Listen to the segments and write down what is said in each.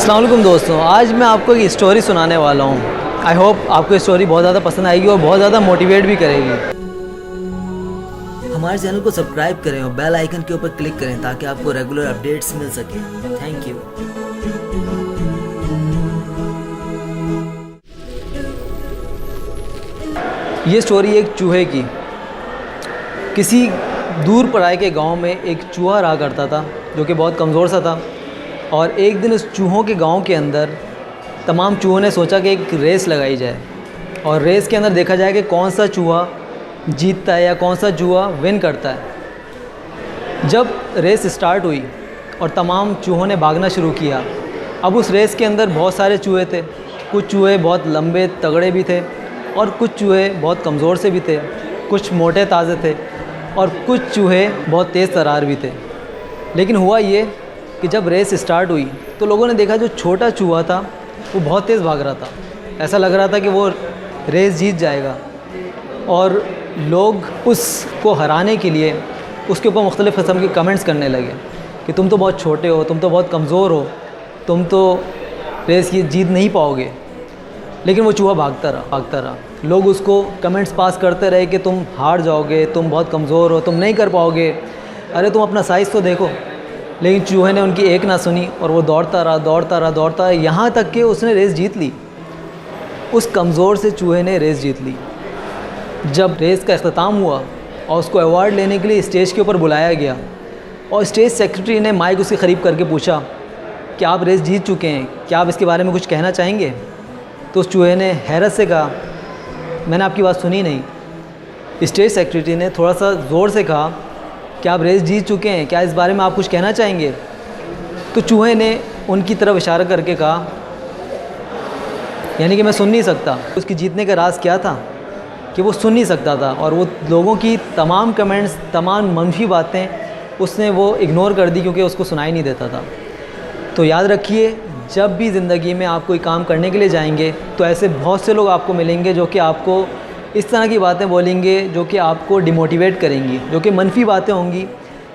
अस्सलाम वालेकुम दोस्तों, आज मैं आपको एक स्टोरी सुनाने वाला हूँ। आई होप आपको ये स्टोरी बहुत ज़्यादा पसंद आएगी और बहुत ज़्यादा मोटिवेट भी करेगी। हमारे चैनल को सब्सक्राइब करें और बेल आइकन के ऊपर क्लिक करें ताकि आपको रेगुलर अपडेट्स मिल सके। Thank you. ये स्टोरी एक चूहे की। किसी दूर पराए के गांव में एक चूहा रहा करता था जो कि बहुत कमज़ोर सा था। और एक दिन उस चूहों के गांव के अंदर तमाम चूहों ने सोचा कि एक रेस लगाई जाए और रेस के अंदर देखा जाए कि कौन सा चूहा जीतता है या कौन सा चूहा विन करता है। जब रेस स्टार्ट हुई और तमाम चूहों ने भागना शुरू किया, अब उस रेस के अंदर बहुत सारे चूहे थे। कुछ चूहे बहुत लंबे तगड़े भी थे और कुछ चूहे बहुत कमज़ोर से भी थे, कुछ मोटे ताज़े थे और कुछ चूहे बहुत तेज़ तरार भी थे। लेकिन हुआ ये कि जब रेस स्टार्ट हुई तो लोगों ने देखा जो छोटा चूहा था वो बहुत तेज़ भाग रहा था। ऐसा लग रहा था कि वो रेस जीत जाएगा और लोग उसको हराने के लिए उसके ऊपर मुख्तलिफ़ किस्म के कमेंट्स करने लगे कि तुम तो बहुत छोटे हो, तुम तो बहुत कमज़ोर हो, तुम तो रेस ये जीत नहीं पाओगे। लेकिन वो चूहा भागता रहा। लोग उसको कमेंट्स पास करते रहे कि तुम हार जाओगे, तुम बहुत कमज़ोर हो, तुम नहीं कर पाओगे, अरे तुम अपना साइज़ तो देखो। लेकिन चूहे ने उनकी एक ना सुनी और वो दौड़ता रहा यहाँ तक कि उसने रेस जीत ली। उस कमज़ोर से चूहे ने रेस जीत ली। जब रेस का अख्ताम हुआ और उसको अवार्ड लेने के लिए स्टेज के ऊपर बुलाया गया और स्टेज सेक्रेटरी ने माइक उसके करीब करके पूछा कि आप रेस जीत चुके हैं, क्या आप इसके बारे में कुछ कहना चाहेंगे? तो उस चूहे ने हैरत से कहा, मैंने आपकी बात सुनी नहीं। स्टेज सेक्रेटरी ने थोड़ा सा ज़ोर से कहा कि आप रेस जीत चुके हैं, क्या इस बारे में आप कुछ कहना चाहेंगे? तो चूहे ने उनकी तरफ इशारा करके कहा, यानी कि मैं सुन नहीं सकता। उसकी जीतने का राज क्या था कि वो सुन नहीं सकता था और वो लोगों की तमाम कमेंट्स, तमाम मनफी बातें उसने वो इग्नोर कर दी क्योंकि उसको सुनाई नहीं देता था। तो याद रखिए, जब भी ज़िंदगी में आप कोई काम करने के लिए जाएंगे तो ऐसे बहुत से लोग आपको मिलेंगे जो कि आपको इस तरह की बातें बोलेंगे जो कि आपको डिमोटिवेट करेंगी, जो कि मनफी बातें होंगी,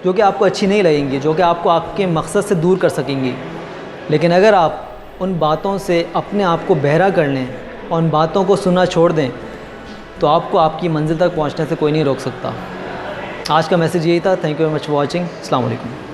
जो कि आपको अच्छी नहीं लगेंगी, जो कि आपको आपके मकसद से दूर कर सकेंगी। लेकिन अगर आप उन बातों से अपने आप को बहरा कर लें और उन बातों को सुनना छोड़ दें तो आपको आपकी मंजिल तक पहुंचने से कोई नहीं रोक सकता। आज का मैसेज यही था। Thank you very much for watching. अस्सलाम वालेकुम।